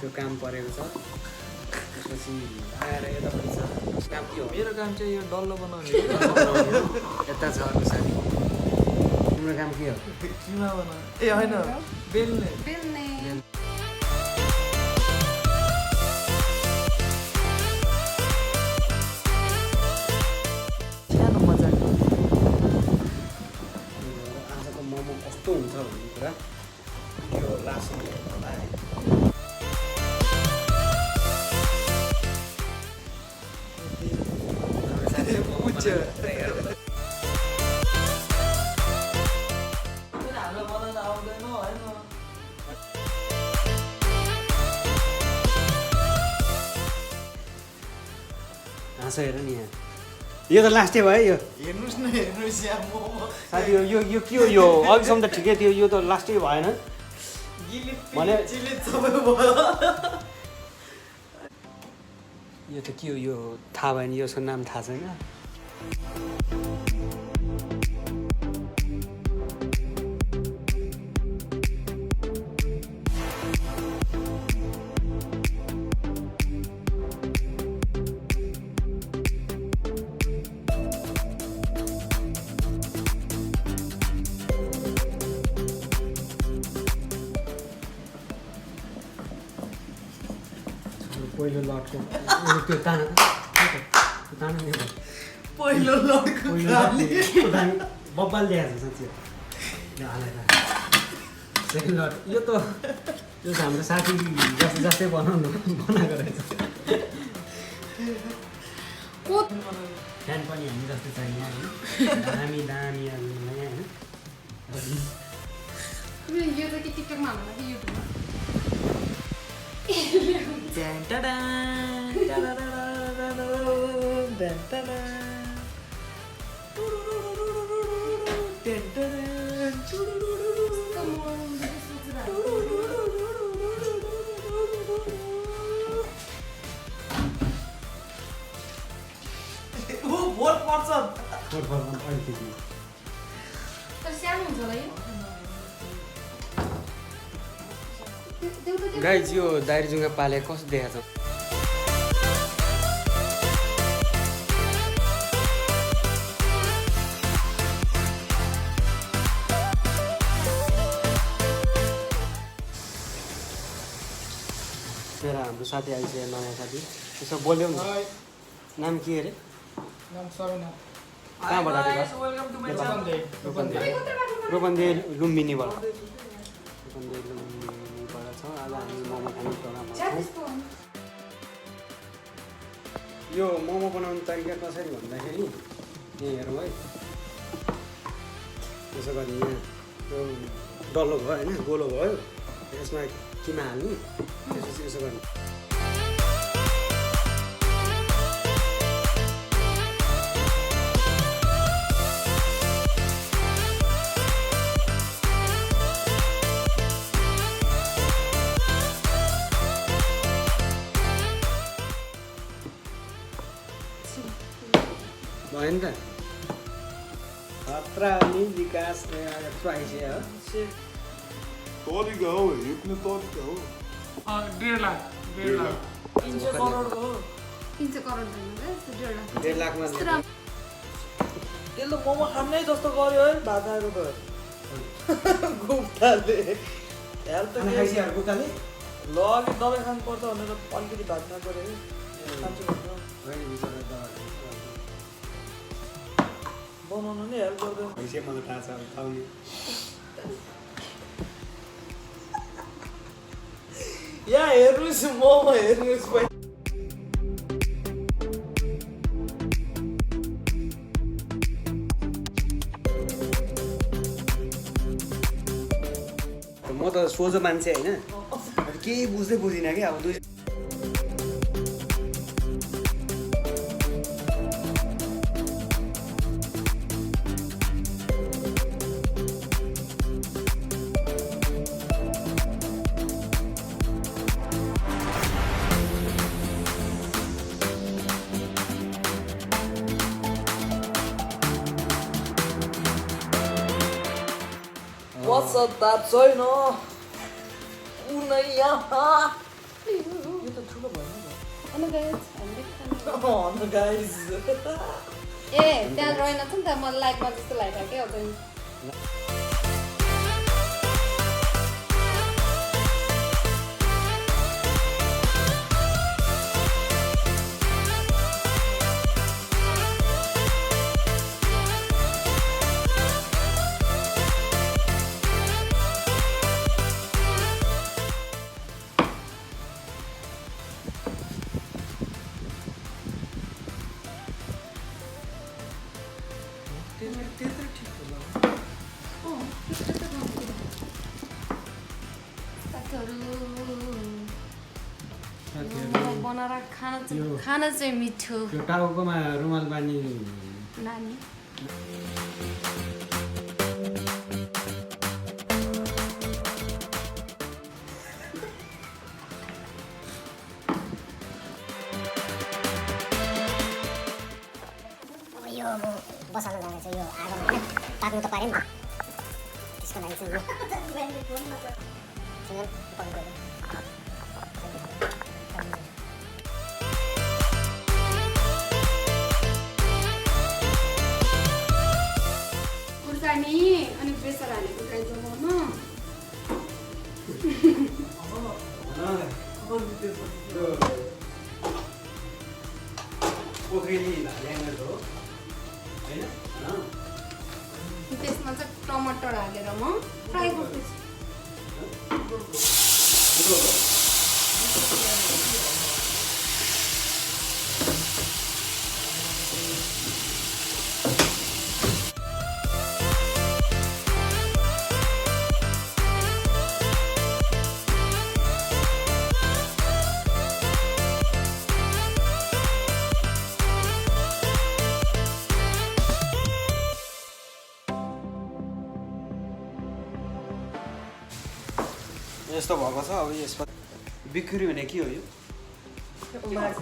त्यो काम परेको छ त्यसपछि आएर यतापट्टि छ काम के हो मेरो काम चाहिँ यो डल्लो बनाउने यता छ अर्को साथी तिम्रो काम के हो किमा बनाउने ए होइन बेल्ने सानो मजा आजको मोमो कस्तो हुन्छ भन्ने कुरा त्यो लास्ट हाम्रो बनाउन आउँदैन होइन हाँसो हेर नि यहाँ यो त लास्टै भयो यो हेर्नुहोस् न हेर्नुहोस् यहाँ मोमो साथी यो के हो यो अघिसम्म त ठिकै थियो यो त लास्टै भएन भने चिलित सबै भयो यो त के हो यो थाहा भएन यसको नाम थाहा छैन पहिलो लटको त्यो ताना नि पहिलो लडको बब्बाल ल्याएको छ साँच्चै सेकेन्ड लट यो त हाम्रो साथी जस्तै बनाएको रहेछ फ्यान पनि हामी जस्तै छ यहाँ होइन दामी होइन यो त के टिकटकमा हाल्नु कि युट्युबमा भोट पर्छ अलिकति तर सानो हुन्छ होला यो गाइज यो दाइरीजुङ्गा पाले कस्तो देखाएको छ तेरा हाम्रो साथी आइसक्यो नयाँ साथी त्यसो बोल्यौ न नाम के अरे नाम सरोना कहाँबाट आएको वेलकम टु माय रूपन्देही लुम्बिनीबाट छ आज हामी मोमो खाने प्रोग्राममा छौँ यो मोमो बनाउने तरिका कसरी भन्दाखेरि यहाँ हेरौँ है त्यसो गरी यहाँ यो डल्लो भयो होइन गोलो भयो यसमा किमा हाल्ने त्यसपछि यसो गर्ने भयो नि त खतरा नि विकास यत्रो आइसक्यो हो तरिका हो हेप्ने तरिका हो 1.5 लाख 300 करोडको हो 300 करोड भन्नु 1.5 लाखमा त्यसले मोमो खानै जस्तो गर्यो है भात आएको त गुप्ताले हेल्थ त खाइसक्यो गुप्ताले ल अलि दबाई खानु पर्छ भनेर अलिकति भात खाएको रे खान्छु भन्नु बनाउनु नि हेल्प गर्दैन भइसक्यो मलाई थाहा छ अब खाउने यहाँ हेर्नुहोस् मोमो हेर्नुहोस् भाइ म त सोझो मान्छे होइन केही बुझ्दै बुझिनँ कि अब What's up, that छैन नै यहाँ यो त ठुलो भएन अनि गाइस हामीले खानु न गाइस ए त्यहाँ रहेन त नि त मलाई लाइभमा जस्तो लागिरहेको के अझै त्यत्रो ठिक होला बनाएर खाना चाहिँ मिठो त्यो टाउकोमा रुमाल बानी नानी यो अब बसाल्न जाँदैछ यो आगोमा होइन ताप्नु त पाऱ्यो नि त त्यसको लागि चाहिँ यो खुर्सानी अनि प्रेसर हालेको गाई जगाउनु पोखरेली ल्याङ्गेज हो होइन त्यसमा चाहिँ टमाटर हालेर म फ्राई गर्दैछु यस्तो भएको छ अब यसमा बिकुरी भने के हो यो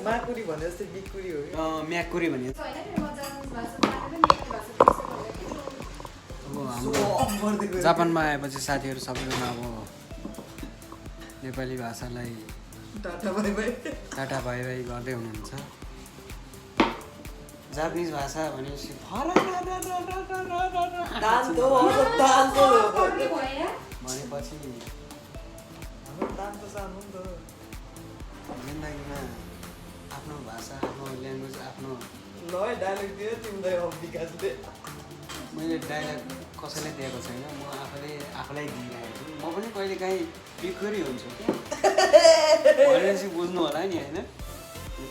माकुरी भने जस्तै बिकुरी हो म्याकुरी भने अब हाम्रो जापानमा आएपछि साथीहरू सबैजना अब नेपाली भाषालाई tata bye by tata bye by गर्दै हुनुहुन्छ जापानिज भाषा भनेपछि भनेपछि जिन्दगीमा आफ्नो भाषा आफ्नो ल्याङ्ग्वेज आफ्नो डाइलेक्ट दियो तिमीलाई विकासले मैले डाइलग कसैलाई दिएको छैन म आफूलाई दिइरहेको छु म पनि कहिले काहीँ बिखुरी हुन्छु क्या भनेपछि बुझ्नु होला नि होइन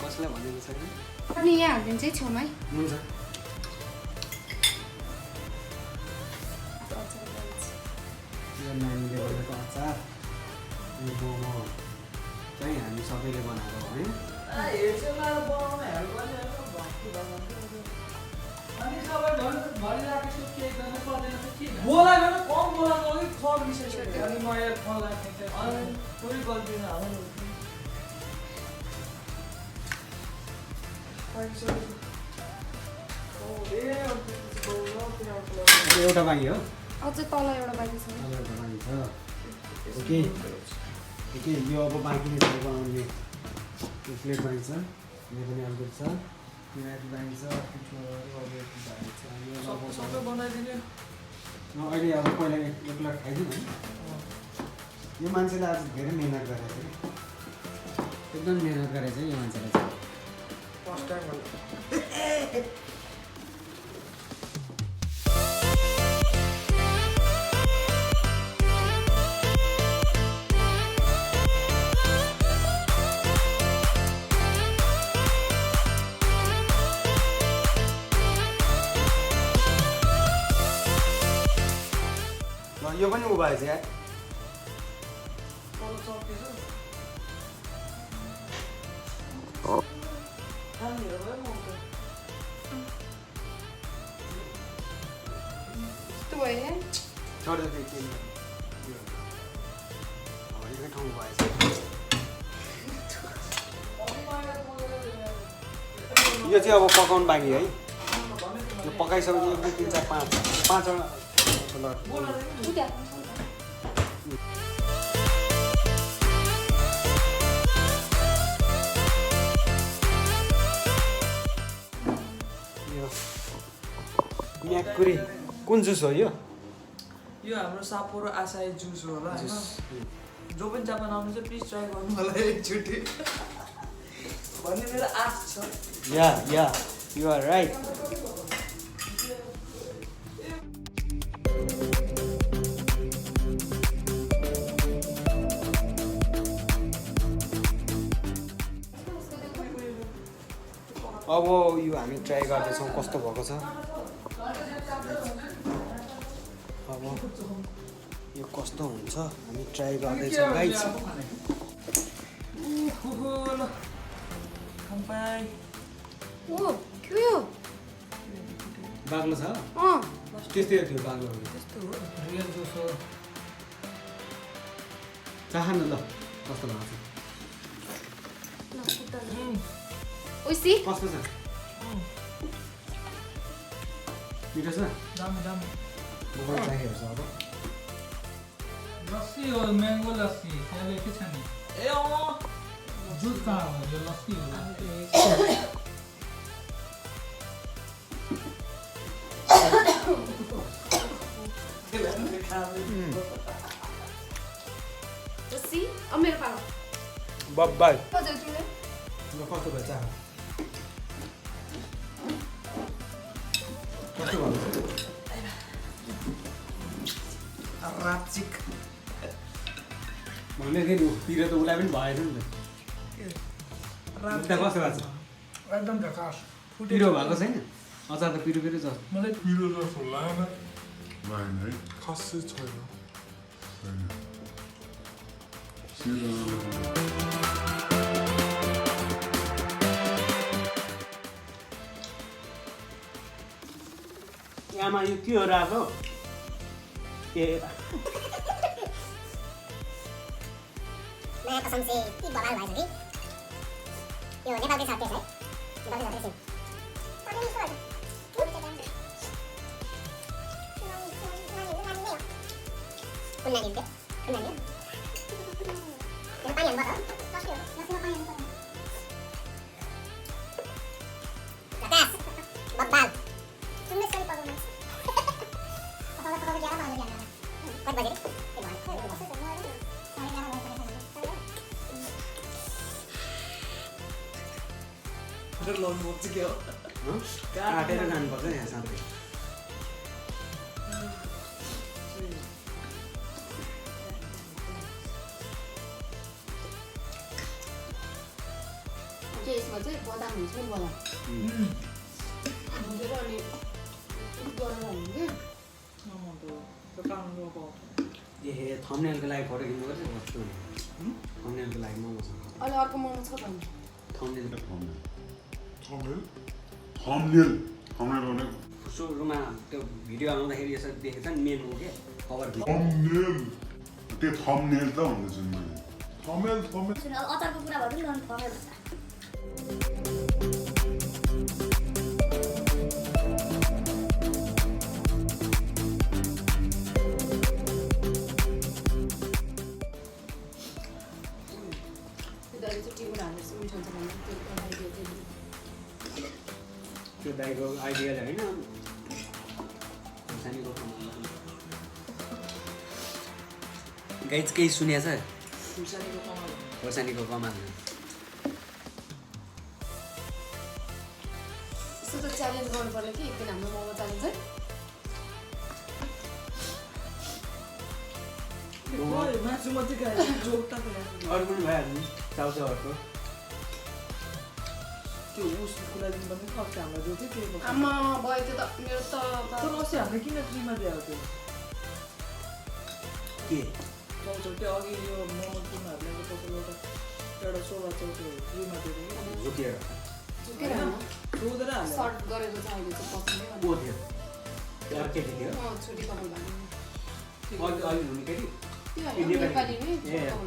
कसैलाई भनेको छैन अनि यहाँ हालिदिन्छ है छेउमै हुन्छ यो नानीले बनाएको अचार यो मोमो चाहिँ हामी सबैले बनाएको है बोला गर्न कम बोला सब विशेष अनि म यहाँ फोन राखेँ अनि थोरै गल्ती नहाल्नु एउटा बाँकी हो अझै तल एउटा बाँकी छ एउटा बाँकी छ ओके ओके यो अब बाँकी नै छ बनाउने यो प्लेट बाँकी छ यो पनि अर्को छ प्लेट बाँकी छ सबै बनाइदिने अहिले अब पहिला एक प्लेट खाइदिउँ है यो मान्छेले आज धेरै मिहिनेत गरेको छ एकदम मिहिनेत गरेको छ यो मान्छेले चाहिँ फर्स्ट टाइम यो पनि उभाएछ यार यस्तो भयो है छोड्दै थियो के एकै ठाउँ भएछ यो चाहिँ अब पकाउनु बाँकी है यो पकाइसकेपछि 1 2 3 4 5 5वटा कुरी कुन जुस हो यो यो हाम्रो सापोरो आसाई जुस हो होला हैन जो पनि जापान आउनुहुन्छ प्लिज ट्राई गर्नु होला एकचोटि भन्ने मेरो आश छ या यु आर राइट अब यो हामी ट्राई गर्दैछौँ कस्तो भएको छ अब यो कस्तो हुन्छ हामी ट्राई गर्दैछौँ गाइस कम्पाई ओ के हो बाग्लो छ त्यस्तै थियो बाग्लो त्यस्तो हो रियल जुस हो चाहन ल कस्तो भएको छ ओइसी कस्तो छ मिठो छ दामी दामी म पनि ट्राई हेर्छु अब लस्सी हो म्याङ्गो लस्सी त्यहाँ लेखेको छ नि ए अँ जुस कहाँ हो यो लस्सी हो ओइसी अब मेरो पालो बब्बाई हजुर तिमीले ल कस्तो भयो चाह कस्तो भयो राचिक भन्ने थिएँ नि पिरो त उसलाई पनि भएछ नि त कस्तो भएको छ एकदम झकास पिरो भएको छैन अचार त पिरो पिरो छ मलाई पिरो जस्तो लागेन लागेन है खासै छैन आमा यो के हो राको ए नयाँ कसम से यति बवाल भएछ कि यो नेपालकै साथी है नेपालकै साथी कुन नानी त्यो कुन नानी यो पानी हाल्नु पर्छ प्रकाश बब्बाल सुन्ने सरी पकाउनु पकाउनु पकाउनु ज्यादा पानी ज्यादा कति बजे लाउनु पर्छ के हो काटेर खानुपर्छ यहाँ साथै यसमा चाहिँ बदाम हुन्छ नि बदाम भुटेर अनि गरेर हुन्छ ए थम्बनेलको लागि फोटो खिच्नुपर्छ कस्तो थम्बनेलको लागि मगाउँछ अहिले अर्को मोमो छ त थम्बनेल थम्बनेल भने सुरुमा त्यो भिडियो आउँदाखेरि यसरी देखेछ नि मेन हो क्या कभर थम्बनेल त्यो थम्बनेल त भन्दैछु मैले थम्बनेल अचारको कुरा भन्छ नि थमेल त्यो दाइको आइडियाले होइन गाइज केही सुनेछ खोर्सानीको कमाल यस्तो त च्यालेन्ज गर्नु पर्यो कि एकदिन हाम्रो मोमो च्यालेन्ज है मासु मात्रै खाएर जोक त अरू पनि भइहाल्नु चाउचाउहरूको त्यो उसको लागि पनि खर्च हाम्रो जो थियो के आमा भयो त्यो त मेरो त तर अस्ति हामीले किन फ्रीमा दिएको थियो के चाउचाउ त्यो अघि यो मोमो तिमीहरूले पसल एउटा सोभा चाउचाउ फ्रीमा दिएको झुकेर झुकेर होइन सोधेर हाल्यो सर्ट गरेको चाहिँ अहिले चाहिँ पछिल्लै को थियो त्यो अर्कै थियो छोटी कपाल भन्ने अलि हुने केटी त्यो होइन नेपाली नै ए अब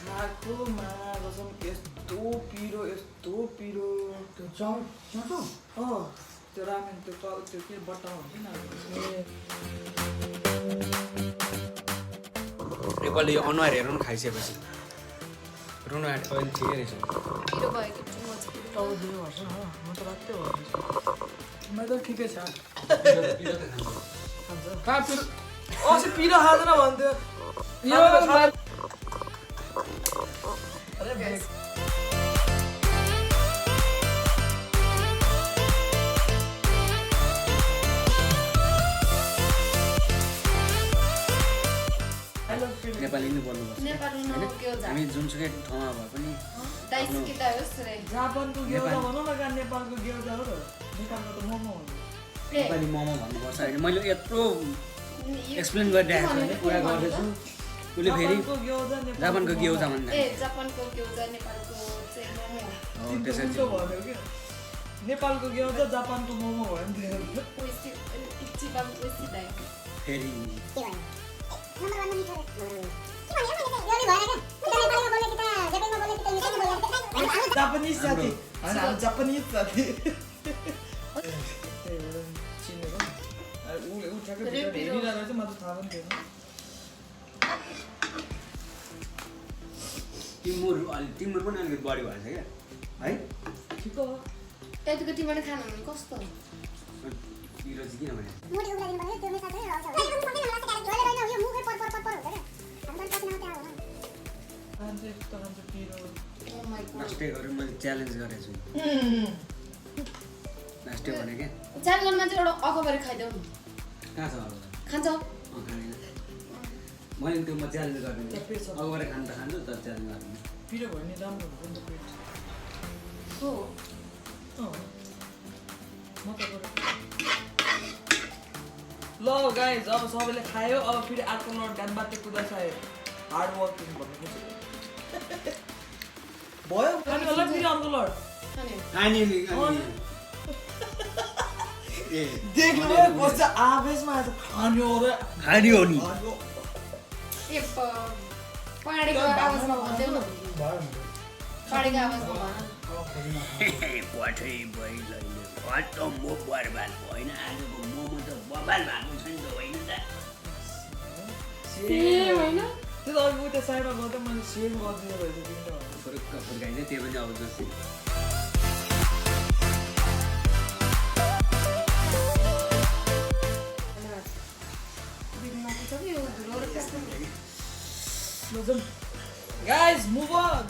खाएको कसम यस्तो पिरो त्यो चाउचाउ त्यो रामेन त्यो के बट्टा हुन्छ नि नेपाली अनुहार हेर्नु पनि खाइसकेपछि रुनु अहिले ठिकै रहेछ पिरो भयो कि टु मच पिरो अब 2 वर्ष हो म त रातै हो मैले त ठिकै छ पिरो त खान्छ खान्छ कहाँ पिरो अस्ति पिरो खाँदैन भन्थ्यो यो अरे भाइ नेपाली नै बोल्नुपर्छ नेपाली नो ग्योजा हामी जुनसुकै ठाउँमा भए पनि दाइस्किटा होस् रे जापानको ग्योजा भनौँ न कहाँ नेपालको ग्योजा हो र नेपालको त मोमो हो नेपाली मोमो भन्नुपर्छ होइन मैले यत्रो एक्सप्लेन गरिरहेको छु होइन कुरा गर्दैछु उसले फेरि जापानको ग्योजा जापानको ग्योजा भन्दा ए जापानको ग्योजा नेपालको चाहिँ मोमो हो तिनवटा त्यसरी उल्टो भन्यो के नेपालको ग्योजा जापानको मोमो भन्थ्यो उइसी इचिबान उइसी दाइ फेरि के भन्यो नम्बर 1 मा मिठो रे के भन्यो मैले चाहिँ योले भएन के कि त नेपालीमा बोले कि त JpNमा बोले कि त इंग्लिशमा बोले जापानिज साथी होइन हामी जापानिज साथी चिनेको ऊ ठ्याक्कै हेरिरहेको चाहिँ मलाई थाहा पनि थिएन तिम्रो पनि अलिकति बढी भएछ क्या है ठिक हो त्यतिको टिमले खानु भने कस्तो पिरो चाहिँ किन भने मोटी उब्ला दिन भयो त्यो मेसा चाहिँ रहन्छ एकदम सक्दैन मलाई चाहिँ जोले रहेन यो मुखै पर हुन्छ के हाम्रो पनि पसिना आउँछ होला खान्छ यस्तो खान्छ पिरो ओ माइ गॉड लास्टै गरेर मैले च्यालेन्ज गरेको छु लास्टै भने क्या च्यालेन्ज गर्न चाहिँ एउटा अखबार खाइदेऊ न कहाँ छ अब खान्छ खाँदैन मैले त्यो म च्यालेन्ज त्यो गरिदिन्छु पेट छ। अगाडि खानु त खान्छु तर च्यालेन्ज गरिदिन्छु पिरो भयो नि राम्रो हुन्छ नि त पेट हो म त गरे ल गाइज अब सबैले खायो अब फेरि अर्को नट गान बाटे कुदा खायो हार्ड वर्किङ भन्नु भयो खाने होला फेरि अर्को लड खाने ए देख्नु कस्तो आवेशमा आएछ खाने हो र खाने हो नि ए पाडीको आवाजमा भन्दै न पाडीको आवाजमा भन पठै भइलैले घट्ट म बर्बाद भएन आजको मोमो त बबाल भएको छ नि त होइन त ए होइन त्यो त अघि उता साइडमा गर्दा मैले सेभ गरिदिएको रहेछ तिमीले फुर्का फुर्काइन्छ त्यो पनि अब जस्तै गाइज मुभ अन